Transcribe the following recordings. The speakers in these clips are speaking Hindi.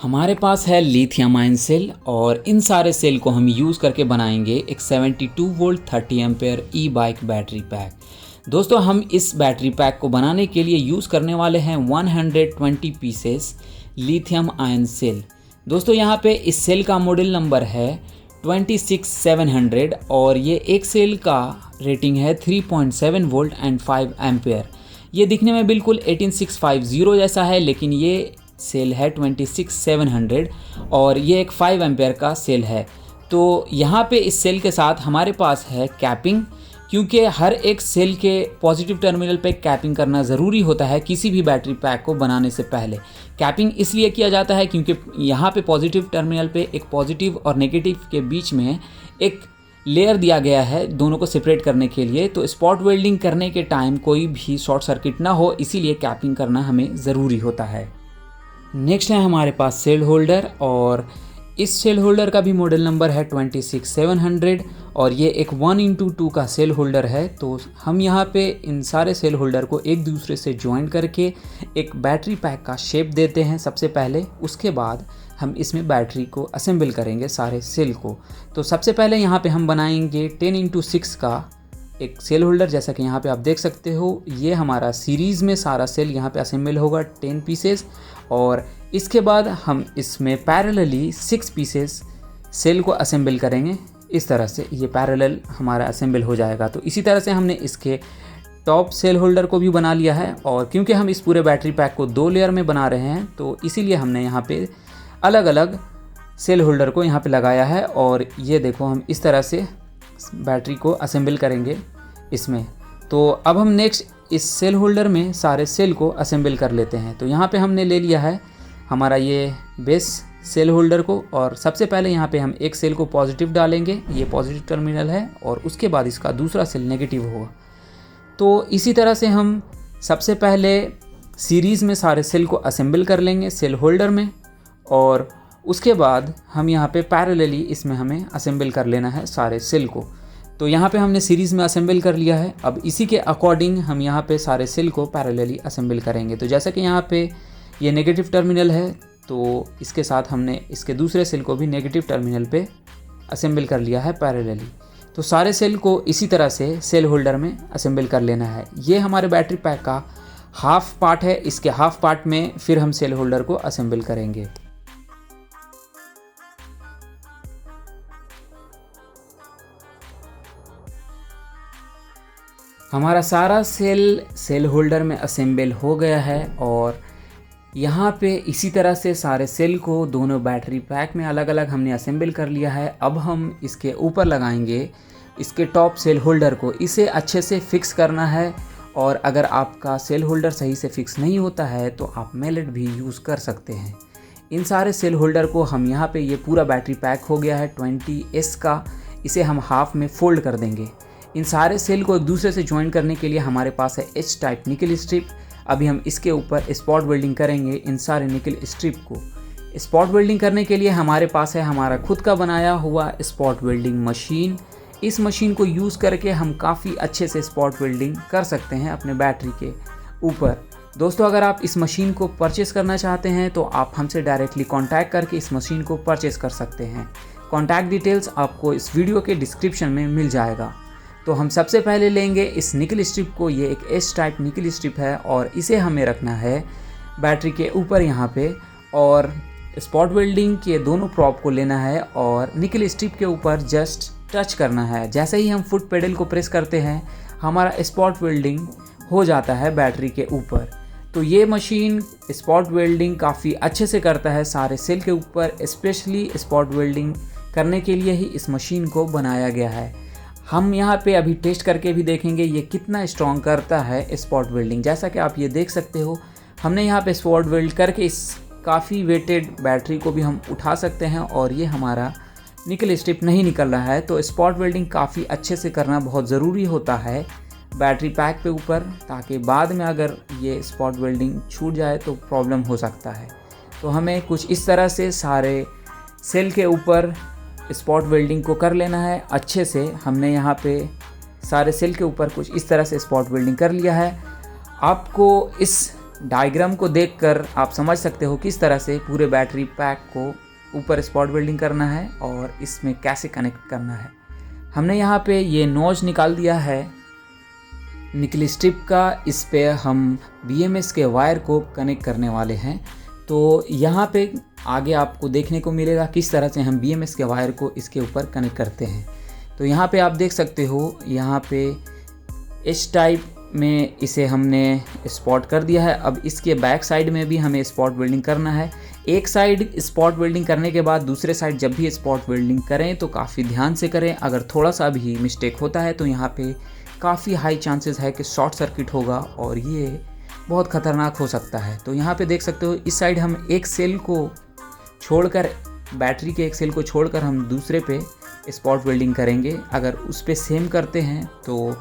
हमारे पास है लिथियम आयन सेल और इन सारे सेल को हम यूज़ करके बनाएंगे एक 72 वोल्ट 30 एम्पेयर ई बाइक बैटरी पैक। दोस्तों हम इस बैटरी पैक को बनाने के लिए यूज़ करने वाले हैं 120 पीसेस लिथियम आयन सेल। दोस्तों यहाँ पे इस सेल का मॉडल नंबर है 26700 और ये एक सेल का रेटिंग है 3.7 वोल्ट एंड 5 एम्पेयर। ये दिखने में बिल्कुल 18650 जैसा है, लेकिन ये सेल है 26700 और ये एक 5 एम्पेयर का सेल है। तो यहाँ पे इस सेल के साथ हमारे पास है कैपिंग, क्योंकि हर एक सेल के पॉजिटिव टर्मिनल पे कैपिंग करना ज़रूरी होता है किसी भी बैटरी पैक को बनाने से पहले। कैपिंग इसलिए किया जाता है क्योंकि यहाँ पे पॉजिटिव टर्मिनल पे एक पॉजिटिव और नेगेटिव के बीच में एक लेयर दिया गया है दोनों को सेपरेट करने के लिए। तो स्पॉट वेल्डिंग करने के टाइम कोई भी शॉर्ट सर्किट ना हो, इसीलिए कैपिंग करना हमें ज़रूरी होता है। नेक्स्ट है हमारे पास सेल होल्डर और इस सेल होल्डर का भी मॉडल नंबर है 26700 और ये एक 1x2 का सेल होल्डर है। तो हम यहाँ पे इन सारे सेल होल्डर को एक दूसरे से ज्वाइन करके एक बैटरी पैक का शेप देते हैं सबसे पहले। उसके बाद हम इसमें बैटरी को असेंबल करेंगे सारे सेल को। तो सबसे पहले यहाँ पे हम बनाएंगे 10x6 का एक सेल होल्डर। जैसा कि यहाँ पे आप देख सकते हो, ये हमारा सीरीज़ में सारा सेल यहाँ पे असेंबल होगा 10 पीसेस और इसके बाद हम इसमें पैरेलली 6 पीसेस सेल को असेंबल करेंगे। इस तरह से ये पैरेलल हमारा असेंबल हो जाएगा। तो इसी तरह से हमने इसके टॉप सेल होल्डर को भी बना लिया है और क्योंकि हम इस पूरे बैटरी पैक को 2 लेयर में बना रहे हैं तो इसीलिए हमने यहाँ पे अलग अलग सेल होल्डर को यहाँ पे लगाया है। और ये देखो, हम इस तरह से बैटरी को असेंबल करेंगे इसमें। तो अब हम नेक्स्ट इस सेल होल्डर में सारे सेल को असेंबल कर लेते हैं। तो यहाँ पे हमने ले लिया है हमारा ये बेस सेल होल्डर को और सबसे पहले यहाँ पे हम एक सेल को पॉजिटिव डालेंगे, ये पॉजिटिव टर्मिनल है, और उसके बाद इसका दूसरा सेल नेगेटिव होगा। तो इसी तरह से हम सबसे पहले सीरीज़ में सारे सेल को असेंबल कर लेंगे सेल होल्डर में और उसके बाद हम यहाँ पे पैरेलली इसमें हमें असेंबल कर लेना है सारे सेल को। तो यहाँ पे हमने सीरीज़ में असेंबल कर लिया है। अब इसी के अकॉर्डिंग हम यहाँ पे सारे सेल को पैरेलली असेंबल करेंगे। तो जैसा कि यहाँ पे ये नेगेटिव टर्मिनल है तो इसके साथ हमने इसके दूसरे सेल को भी नेगेटिव टर्मिनल पे असेंबल कर लिया है पैरेलली। तो सारे सेल को इसी तरह से सेल होल्डर में असेंबल कर लेना है। ये हमारे बैटरी पैक का हाफ पार्ट है। इसके हाफ पार्ट में फिर हम सेल होल्डर को असेंबल करेंगे। हमारा सारा सेल होल्डर में असेंबल हो गया है और यहाँ पे इसी तरह से सारे सेल को दोनों बैटरी पैक में अलग अलग हमने असेंबल कर लिया है। अब हम इसके ऊपर लगाएंगे इसके टॉप सेल होल्डर को। इसे अच्छे से फिक्स करना है और अगर आपका सेल होल्डर सही से फिक्स नहीं होता है तो आप मेलेट भी यूज़ कर सकते हैं। इन सारे सेल होल्डर को हम यहाँ पे, ये पूरा बैटरी पैक हो गया है 20S का, इसे हम हाफ में फोल्ड कर देंगे। इन सारे सेल को एक दूसरे से ज्वाइन करने के लिए हमारे पास है H टाइप निकल स्ट्रिप। अभी हम इसके ऊपर स्पॉट वेल्डिंग करेंगे इन सारे निकल स्ट्रिप को। स्पॉट वेल्डिंग करने के लिए हमारे पास है हमारा खुद का बनाया हुआ स्पॉट वेल्डिंग मशीन। इस मशीन को यूज़ करके हम काफ़ी अच्छे से स्पॉट वेल्डिंग कर सकते हैं अपने बैटरी के ऊपर। दोस्तों अगर आप इस मशीन को परचेस करना चाहते हैं तो आप हमसे डायरेक्टली कॉन्टैक्ट करके इस मशीन को परचेस कर सकते हैं। कॉन्टैक्ट डिटेल्स आपको इस वीडियो के डिस्क्रिप्शन में मिल जाएगा। तो हम सबसे पहले लेंगे इस निकल स्ट्रिप को। ये एक एच टाइप निकल स्ट्रिप है और इसे हमें रखना है बैटरी के ऊपर यहाँ पे, और स्पॉट वेल्डिंग के दोनों प्रॉप को लेना है और निकल स्ट्रिप के ऊपर जस्ट टच करना है। जैसे ही हम फुट पेडल को प्रेस करते हैं हमारा स्पॉट वेल्डिंग हो जाता है बैटरी के ऊपर। तो ये मशीन स्पॉट वेल्डिंग काफ़ी अच्छे से करता है सारे सेल के ऊपर। स्पेशली स्पॉट वेल्डिंग करने के लिए ही इस मशीन को बनाया गया है। हम यहाँ पे अभी टेस्ट करके भी देखेंगे ये कितना स्ट्रॉन्ग करता है स्पॉट वेल्डिंग। जैसा कि आप ये देख सकते हो, हमने यहाँ पे स्पॉट वेल्ड करके इस काफ़ी वेटेड बैटरी को भी हम उठा सकते हैं और ये हमारा निकल स्ट्रिप नहीं निकल रहा है। तो स्पॉट वेल्डिंग काफ़ी अच्छे से करना बहुत ज़रूरी होता है बैटरी पैक पे ऊपर, ताकि बाद में अगर ये स्पॉट वेल्डिंग छूट जाए तो प्रॉब्लम हो सकता है। तो हमें कुछ इस तरह से सारे सेल के ऊपर स्पॉट वेल्डिंग को कर लेना है अच्छे से। हमने यहाँ पे सारे सेल के ऊपर कुछ इस तरह से स्पॉट वेल्डिंग कर लिया है। आपको इस डायग्राम को देखकर आप समझ सकते हो किस तरह से पूरे बैटरी पैक को ऊपर स्पॉट वेल्डिंग करना है और इसमें कैसे कनेक्ट करना है। हमने यहाँ पे ये नोज निकाल दिया है निकल स्ट्रिप का। इस पे हम BMS के वायर को कनेक्ट करने वाले हैं। तो यहाँ पे आगे आपको देखने को मिलेगा किस तरह से हम BMS के वायर को इसके ऊपर कनेक्ट करते हैं। तो यहाँ पे आप देख सकते हो, यहाँ पे H टाइप में इसे हमने स्पॉट कर दिया है। अब इसके बैक साइड में भी हमें स्पॉट वेल्डिंग करना है। एक साइड स्पॉट वेल्डिंग करने के बाद दूसरे साइड जब भी स्पॉट वेल्डिंग करें तो काफ़ी ध्यान से करें। अगर थोड़ा सा भी मिस्टेक होता है तो यहाँ पे काफ़ी हाई चांसेस है कि शॉर्ट सर्किट होगा और ये बहुत ख़तरनाक हो सकता है। तो यहाँ पे देख सकते हो, इस साइड हम एक सेल को छोड़कर, बैटरी के एक सेल को छोड़कर हम दूसरे पे स्पॉट वेल्डिंग करेंगे। अगर उस पे सेम करते हैं तो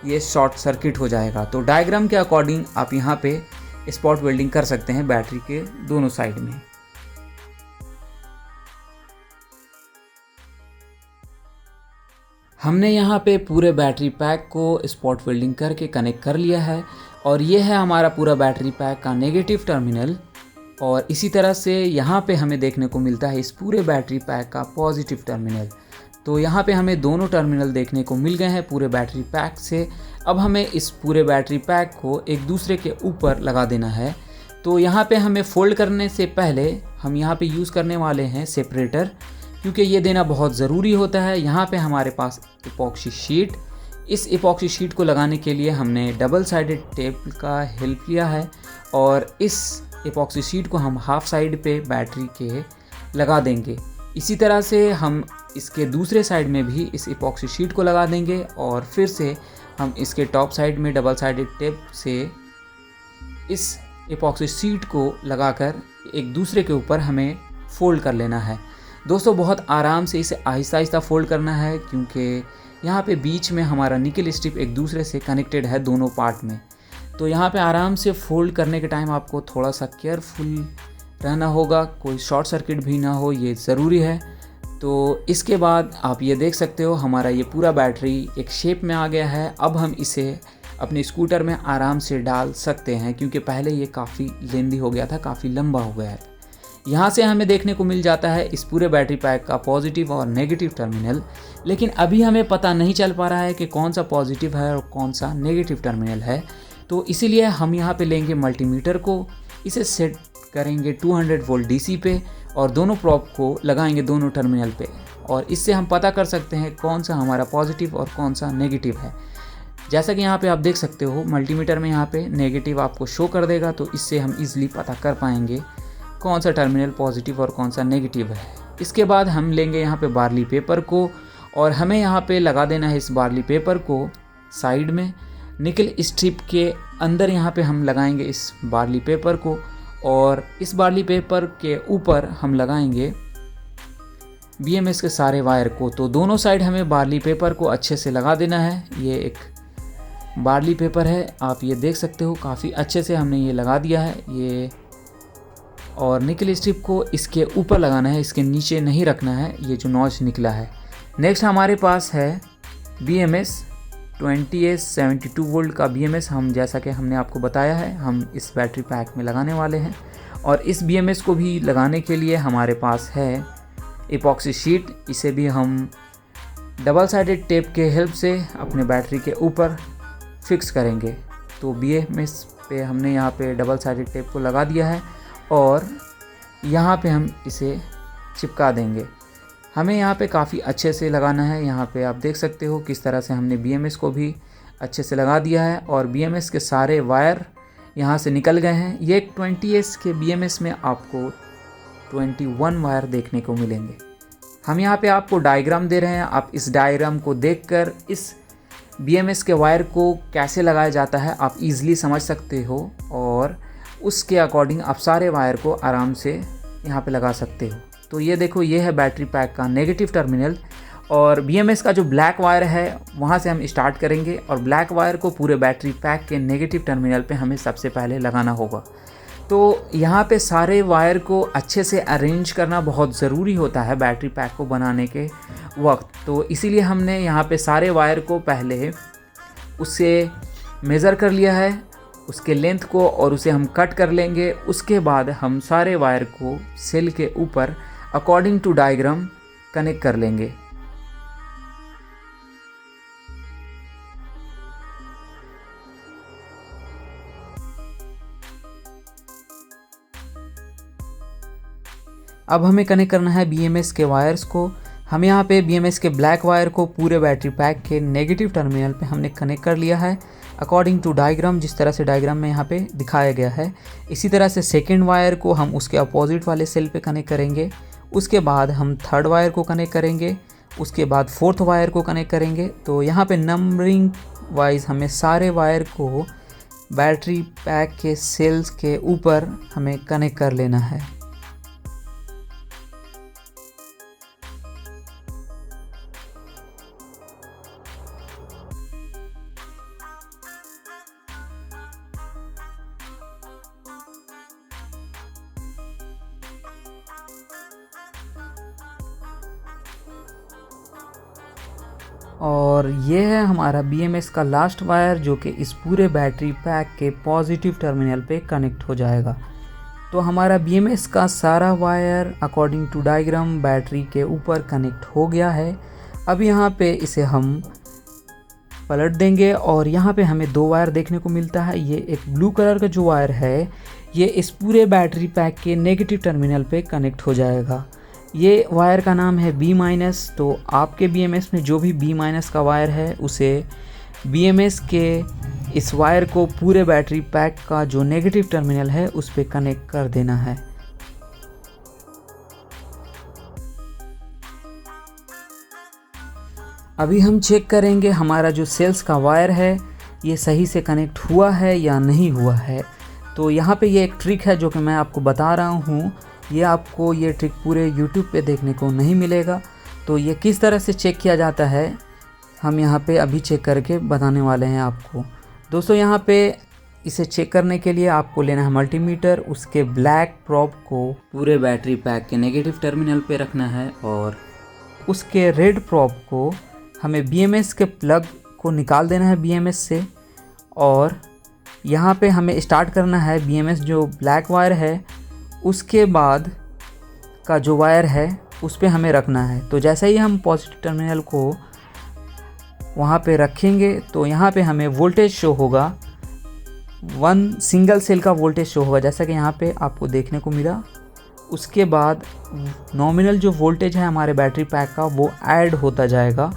ये शॉर्ट सर्किट हो जाएगा। तो डायग्राम के अकॉर्डिंग आप यहाँ पे स्पॉट वेल्डिंग कर सकते हैं बैटरी के दोनों साइड में। हमने यहाँ पे पूरे बैटरी पैक को स्पॉट वेल्डिंग करके कनेक्ट कर लिया है और ये है हमारा पूरा बैटरी पैक का नेगेटिव टर्मिनल। और इसी तरह से यहाँ पे हमें देखने को मिलता है इस पूरे बैटरी पैक का पॉजिटिव टर्मिनल। तो यहाँ पे हमें दोनों टर्मिनल देखने को मिल गए हैं पूरे बैटरी पैक से। अब हमें इस पूरे बैटरी पैक को एक दूसरे के ऊपर लगा देना है। तो यहाँ पे हमें फोल्ड करने से पहले हम यहाँ पे यूज़ करने वाले हैं सेपरेटर, क्योंकि ये देना बहुत ज़रूरी होता है। यहाँ पे हमारे पास इपॉक्सी शीट, इस इपॉक्सी शीट को लगाने के लिए हमने डबल साइडेड टेप का हेल्प लिया है और इस इपॉक्सी शीट को हम हाफ साइड पे बैटरी के लगा देंगे। इसी तरह से हम इसके दूसरे साइड में भी इस इपॉक्सी शीट को लगा देंगे और फिर से हम इसके टॉप साइड में डबल साइडेड टेप से इस इपॉक्सी शीट को लगाकर एक दूसरे के ऊपर हमें फोल्ड कर लेना है। दोस्तों बहुत आराम से इसे आहिस्ता आहिस्ता फोल्ड करना है, क्योंकि यहाँ पे बीच में हमारा निकल स्ट्रिप एक दूसरे से कनेक्टेड है दोनों पार्ट में। तो यहाँ पे आराम से फोल्ड करने के टाइम आपको थोड़ा सा केयरफुल रहना होगा, कोई शॉर्ट सर्किट भी ना हो, ये ज़रूरी है। तो इसके बाद आप ये देख सकते हो हमारा ये पूरा बैटरी एक शेप में आ गया है। अब हम इसे अपने स्कूटर में आराम से डाल सकते हैं, क्योंकि पहले ये काफ़ी लेंदी हो गया था, काफ़ी लंबा हो गया है। यहाँ से हमें देखने को मिल जाता है इस पूरे बैटरी पैक का पॉजिटिव और नेगेटिव टर्मिनल, लेकिन अभी हमें पता नहीं चल पा रहा है कि कौन सा पॉजिटिव है और कौन सा नेगेटिव टर्मिनल है। तो इसीलिए हम यहाँ पे लेंगे मल्टीमीटर को, इसे सेट करेंगे 200 वोल्ट DC पे और दोनों प्रॉप को लगाएंगे दोनों टर्मिनल पे, और इससे हम पता कर सकते हैं कौन सा हमारा पॉजिटिव और कौन सा नेगेटिव है। जैसा कि यहाँ पे आप देख सकते हो मल्टीमीटर में यहाँ पे नेगेटिव आपको शो कर देगा, तो इससे हम इजीली पता कर पाएंगे कौन सा टर्मिनल पॉजिटिव और कौन सा नेगेटिव है। इसके बाद हम लेंगे यहाँ पे बार्ली पेपर को और हमें यहाँ पे लगा देना है इस बार्ली पेपर को साइड में, निकल स्ट्रिप के अंदर यहाँ पे हम लगाएंगे इस बार्ली पेपर को और इस बार्ली पेपर के ऊपर हम लगाएंगे BMS के सारे वायर को। तो दोनों साइड हमें बार्ली पेपर को अच्छे से लगा देना है। ये एक बार्ली पेपर है, आप ये देख सकते हो काफ़ी अच्छे से हमने ये लगा दिया है ये, और निकल स्ट्रिप को इसके ऊपर लगाना है, इसके नीचे नहीं रखना है, ये जो नॉच निकला है। नेक्स्ट हमारे पास है BMS 20S 72 वोल्ट का BMS, हम जैसा कि हमने आपको बताया है हम इस बैटरी पैक में लगाने वाले हैं। और इस BMS को भी लगाने के लिए हमारे पास है इपॉक्सी शीट, इसे भी हम डबल साइडेड टेप के हेल्प से अपने बैटरी के ऊपर फिक्स करेंगे। तो BMS पे हमने यहाँ पे डबल साइडेड टेप को लगा दिया है और यहाँ पे हम इसे चिपका देंगे। हमें यहाँ पे काफ़ी अच्छे से लगाना है। यहाँ पे आप देख सकते हो किस तरह से हमने BMS को भी अच्छे से लगा दिया है और BMS के सारे वायर यहाँ से निकल गए हैं। ये एक 20S के BMS में आपको 21 वायर देखने को मिलेंगे। हम यहाँ पे आपको डायग्राम दे रहे हैं, आप इस डायग्राम को देखकर इस BMS के वायर को कैसे लगाया जाता है आप ईज़िली समझ सकते हो और उसके अकॉर्डिंग आप सारे वायर को आराम से यहाँ पे लगा सकते हो। तो ये देखो, ये है बैटरी पैक का नेगेटिव टर्मिनल और BMS का जो ब्लैक वायर है वहाँ से हम स्टार्ट करेंगे और ब्लैक वायर को पूरे बैटरी पैक के नेगेटिव टर्मिनल पे हमें सबसे पहले लगाना होगा। तो यहाँ पे सारे वायर को अच्छे से अरेंज करना बहुत ज़रूरी होता है बैटरी पैक को बनाने के वक्त। तो इसीलिए हमने यहाँ पे सारे वायर को पहले उससे मेज़र कर लिया है उसके लेंथ को और उसे हम कट कर लेंगे। उसके बाद हम सारे वायर को सेल के ऊपर अकॉर्डिंग टू डायग्राम कनेक्ट कर लेंगे। अब हमें कनेक्ट करना है BMS के वायर्स को। हम यहाँ पे BMS के ब्लैक वायर को पूरे बैटरी पैक के नेगेटिव टर्मिनल पे हमने कनेक्ट कर लिया है अकॉर्डिंग टू डायग्राम, जिस तरह से डायग्राम में यहाँ पे दिखाया गया है। इसी तरह से सेकेंड वायर को हम उसके अपोजिट वाले सेल पे कनेक्ट करेंगे। उसके बाद हम थर्ड वायर को कनेक्ट करेंगे। उसके बाद फोर्थ वायर को कनेक्ट करेंगे। तो यहाँ पे नंबरिंग वाइज हमें सारे वायर को बैटरी पैक के सेल्स के ऊपर हमें कनेक्ट कर लेना है। और ये है हमारा BMS का लास्ट वायर, जो कि इस पूरे बैटरी पैक के पॉजिटिव टर्मिनल पे कनेक्ट हो जाएगा। तो हमारा BMS का सारा wire according to diagram battery के ऊपर कनेक्ट हो गया है। अब यहाँ पे इसे हम पलट देंगे और यहाँ पे हमें दो वायर देखने को मिलता है। ये एक ब्लू कलर का जो वायर है ये इस पूरे बैटरी पैक के नेगेटिव टर्मिनल पे कनेक्ट हो जाएगा। ये वायर का नाम है B-। तो आपके BMS में जो भी B- का वायर है उसे BMS के इस वायर को पूरे बैटरी पैक का जो नेगेटिव टर्मिनल है उस पे कनेक्ट कर देना है। अभी हम चेक करेंगे हमारा जो सेल्स का वायर है ये सही से कनेक्ट हुआ है या नहीं हुआ है। तो यहाँ पे ये एक ट्रिक है जो कि मैं आपको बता रहा हूँ। ये आपको ये ट्रिक पूरे YouTube पे देखने को नहीं मिलेगा। तो ये किस तरह से चेक किया जाता है हम यहाँ पे अभी चेक करके बताने वाले हैं आपको। दोस्तों यहाँ पे इसे चेक करने के लिए आपको लेना है मल्टीमीटर। उसके ब्लैक प्रोब को पूरे बैटरी पैक के नेगेटिव टर्मिनल पे रखना है और उसके रेड प्रोब को हमें BMS के प्लग को निकाल देना है BMS से। और यहाँ पे हमें स्टार्ट करना है BMS जो ब्लैक वायर है उसके बाद का जो वायर है उस पे हमें रखना है। तो जैसे ही हम पॉजिटिव टर्मिनल को वहाँ पे रखेंगे तो यहाँ पे हमें वोल्टेज शो होगा, वन सिंगल सेल का वोल्टेज शो होगा जैसा कि यहाँ पे आपको देखने को मिला। उसके बाद नॉमिनल जो वोल्टेज है हमारे बैटरी पैक का वो ऐड होता जाएगा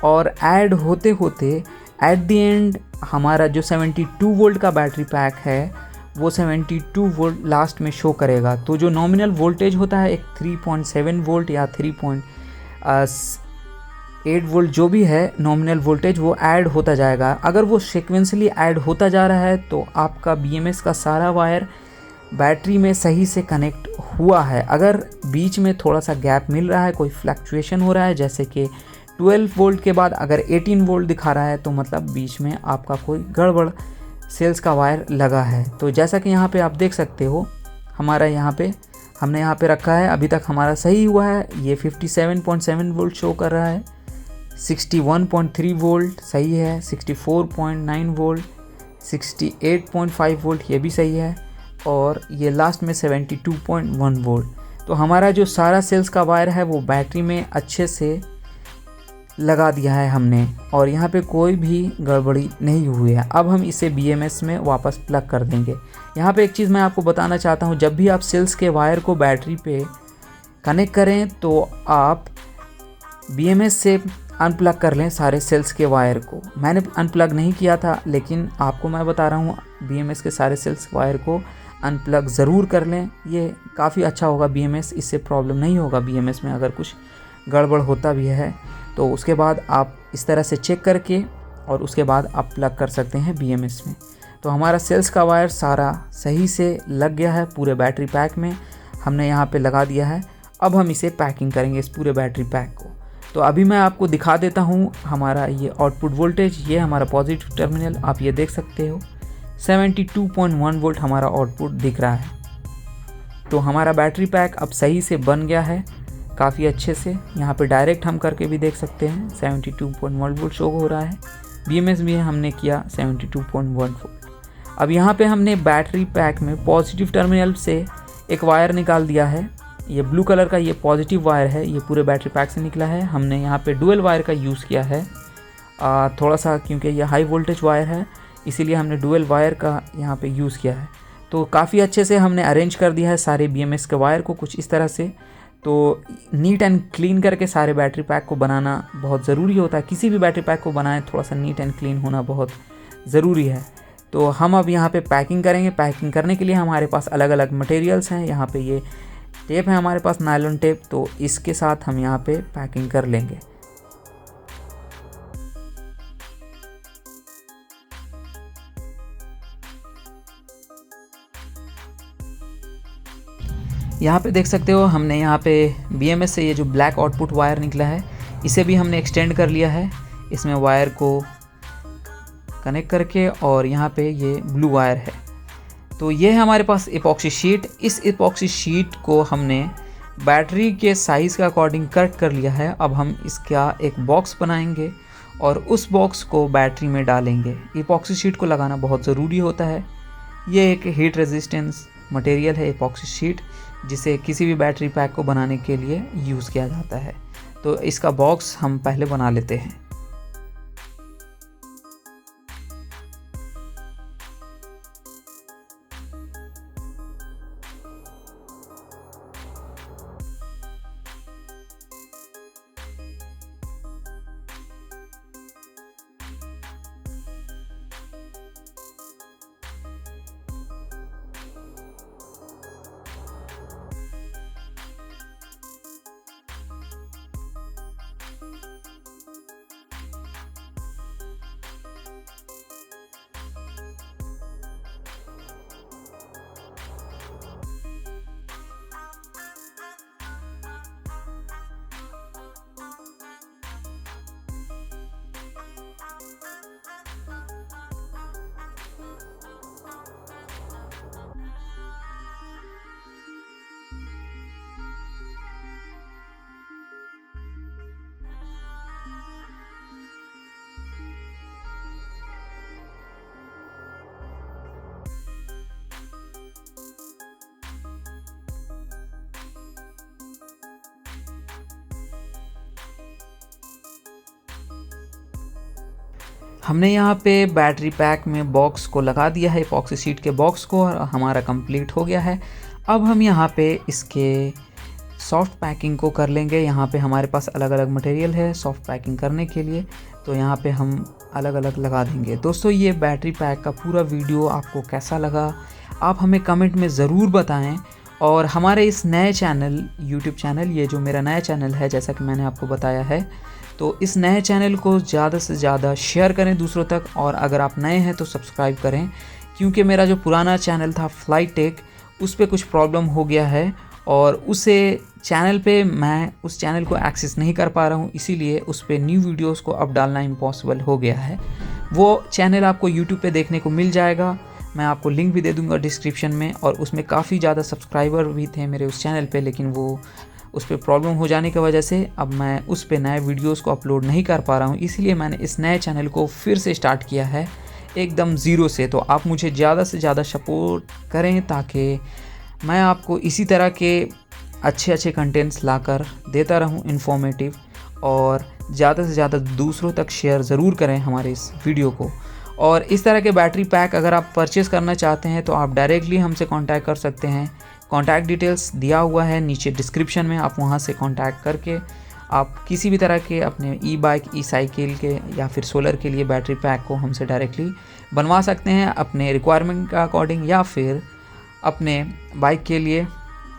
और ऐड होते होते एट द एंड हमारा जो 72 वोल्ट का बैटरी पैक है वो 72 वोल्ट लास्ट में शो करेगा। तो जो नॉमिनल वोल्टेज होता है एक 3.7 वोल्ट या 3.8 वोल्ट जो भी है नॉमिनल वोल्टेज वो ऐड होता जाएगा। अगर वो सीक्वेंसली ऐड होता जा रहा है तो आपका BMS का सारा वायर बैटरी में सही से कनेक्ट हुआ है। अगर बीच में थोड़ा सा गैप मिल रहा है, कोई फ्लक्चुएशन हो रहा है जैसे कि 12 वोल्ट के बाद अगर 18 वोल्ट दिखा रहा है तो मतलब बीच में आपका कोई गड़बड़ सेल्स का वायर लगा है। तो जैसा कि यहाँ पे आप देख सकते हो हमारा हमने यहाँ पे रखा है, अभी तक हमारा सही हुआ है। ये 57.7 वोल्ट शो कर रहा है, 61.3 वोल्ट सही है, 64.9 वोल्ट, 68.5 वोल्ट ये भी सही है और ये लास्ट में 72.1 वोल्ट। तो हमारा जो सारा सेल्स का वायर है वो बैटरी में अच्छे से लगा दिया है हमने और यहाँ पे कोई भी गड़बड़ी नहीं हुई है। अब हम इसे BMS में वापस प्लग कर देंगे। यहाँ पे एक चीज़ मैं आपको बताना चाहता हूँ, जब भी आप सेल्स के वायर को बैटरी पे कनेक्ट करें तो आप BMS से अनप्लग कर लें सारे सेल्स के वायर को। मैंने अनप्लग नहीं किया था लेकिन आपको मैं बता रहा हूँ BMS के सारे सेल्स वायर को अनप्लग ज़रूर कर लें, ये काफ़ी अच्छा होगा BMS, इससे प्रॉब्लम नहीं होगा BMS में अगर कुछ गड़बड़ होता भी है तो उसके बाद आप इस तरह से चेक करके और उसके बाद आप प्लग कर सकते हैं BMS में। तो हमारा सेल्स का वायर सारा सही से लग गया है पूरे बैटरी पैक में, हमने यहाँ पे लगा दिया है। अब हम इसे पैकिंग करेंगे इस पूरे बैटरी पैक को। तो अभी मैं आपको दिखा देता हूँ हमारा ये आउटपुट वोल्टेज, ये हमारा पॉजिटिव टर्मिनल आप ये देख सकते हो 72.1 वोल्ट हमारा आउटपुट दिख रहा है। तो हमारा बैटरी पैक अब सही से बन गया है काफ़ी अच्छे से। यहाँ पे डायरेक्ट हम करके भी देख सकते हैं 72.1 वोल्ट शो हो रहा है, BMS भी हमने किया 72.1 वोल्ट। अब यहाँ पे हमने बैटरी पैक में पॉजिटिव टर्मिनल से एक वायर निकाल दिया है। ये ब्लू कलर का ये पॉजिटिव वायर है, ये पूरे बैटरी पैक से निकला है। हमने यहाँ पे डुअल वायर का यूज़ किया है थोड़ा सा, क्योंकि ये हाई वोल्टेज वायर है इसीलिए हमने डुअल वायर का यहाँ पे यूज़ किया है। तो काफ़ी अच्छे से हमने अरेंज कर दिया है सारे BMS के वायर को कुछ इस तरह से। तो नीट एंड क्लीन करके सारे बैटरी पैक को बनाना बहुत ज़रूरी होता है। किसी भी बैटरी पैक को बनाएं थोड़ा सा नीट एंड क्लीन होना बहुत ज़रूरी है। तो हम अब यहाँ पे पैकिंग करेंगे। पैकिंग करने के लिए हमारे पास अलग अलग मटेरियल्स हैं। यहाँ पे ये टेप है हमारे पास, नायलॉन टेप, तो इसके साथ हम यहाँ पे पैकिंग कर लेंगे। यहाँ पे देख सकते हो हमने यहाँ पे BMS से ये जो ब्लैक आउटपुट वायर निकला है इसे भी हमने एक्सटेंड कर लिया है इसमें वायर को कनेक्ट करके, और यहाँ पे ये ब्लू वायर है। तो ये है हमारे पास इपॉक्सी शीट। इस इपॉक्सी शीट को हमने बैटरी के साइज़ के अकॉर्डिंग कट कर लिया है। अब हम इसका एक बॉक्स बनाएंगे और उस बॉक्स को बैटरी में डालेंगे। इपॉक्सी शीट को लगाना बहुत ज़रूरी होता है। ये एक हीट रेजिस्टेंस मटेरियल है इपॉक्सी शीट, जिसे किसी भी बैटरी पैक को बनाने के लिए यूज़ किया जाता है। तो इसका बॉक्स हम पहले बना लेते हैं। हमने यहाँ पे बैटरी पैक में बॉक्स को लगा दिया है, इपॉक्सी शीट के बॉक्स को, और हमारा कंप्लीट हो गया है। अब हम यहाँ पे इसके सॉफ्ट पैकिंग को कर लेंगे। यहाँ पे हमारे पास अलग अलग मटेरियल है सॉफ्ट पैकिंग करने के लिए, तो यहाँ पे हम अलग अलग लगा देंगे। दोस्तों ये बैटरी पैक का पूरा वीडियो आपको कैसा लगा आप हमें कमेंट में ज़रूर बताएं। और हमारे इस नए चैनल यूट्यूब चैनल, ये जो मेरा नया चैनल है जैसा कि मैंने आपको बताया है, तो इस नए चैनल को ज़्यादा से ज़्यादा शेयर करें दूसरों तक, और अगर आप नए हैं तो सब्सक्राइब करें, क्योंकि मेरा जो पुराना चैनल था फ्लाइट टेक उस पर कुछ प्रॉब्लम हो गया है और उसे चैनल पे मैं उस चैनल को एक्सेस नहीं कर पा रहा हूँ, इसीलिए उस पर न्यू वीडियोस को अब डालना इम्पॉसिबल हो गया है। वो चैनल आपको यूट्यूब पे देखने को मिल जाएगा, मैं आपको लिंक भी दे दूँगा डिस्क्रिप्शन में। और उसमें काफ़ी ज़्यादा सब्सक्राइबर भी थे मेरे उस चैनल पे, लेकिन वो उस पर प्रॉब्लम हो जाने की वजह से अब मैं उस पर नए वीडियोस को अपलोड नहीं कर पा रहा हूँ, इसलिए मैंने इस नए चैनल को फिर से स्टार्ट किया है एकदम ज़ीरो से। तो आप मुझे ज़्यादा से ज़्यादा सपोर्ट करें ताकि मैं आपको इसी तरह के अच्छे अच्छे कंटेंट्स लाकर देता रहूं इन्फॉर्मेटिव, और ज़्यादा से ज़्यादा दूसरों तक शेयर ज़रूर करें हमारे इस वीडियो को। और इस तरह के बैटरी पैक अगर आप परचेज़ करना चाहते हैं तो आप डायरेक्टली हमसे कांटेक्ट कर सकते हैं। कॉन्टैक्ट डिटेल्स दिया हुआ है नीचे डिस्क्रिप्शन में, आप वहां से कांटेक्ट करके आप किसी भी तरह के अपने ई बाइक, ई साइकिल के या फिर सोलर के लिए बैटरी पैक को हमसे डायरेक्टली बनवा सकते हैं अपने रिक्वायरमेंट के अकॉर्डिंग, या फिर अपने बाइक के लिए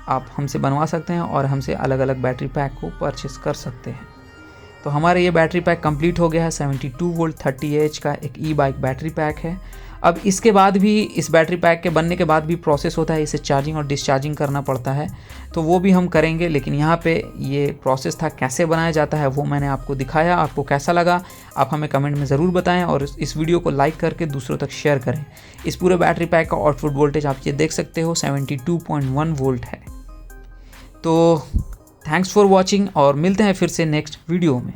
आप हमसे बनवा सकते हैं और हमसे अलग अलग बैटरी पैक को परचेस कर सकते हैं। तो हमारे ये बैटरी पैक कंप्लीट हो गया है। 72 वोल्ट 30 एच का एक ई बाइक बैटरी पैक है। अब इसके बाद भी, इस बैटरी पैक के बनने के बाद भी प्रोसेस होता है, इसे चार्जिंग और डिस्चार्जिंग करना पड़ता है, तो वो भी हम करेंगे। लेकिन यहाँ पे ये प्रोसेस था कैसे बनाया जाता है वो मैंने आपको दिखाया। आपको कैसा लगा आप हमें कमेंट में ज़रूर बताएं, और इस वीडियो को लाइक करके दूसरों तक शेयर करें। इस पूरे बैटरी पैक का आउटपुट वोल्टेज आप ये देख सकते हो 72.1 वोल्ट है। तो थैंक्स फॉर वॉचिंग, और मिलते हैं फिर से नेक्स्ट वीडियो में।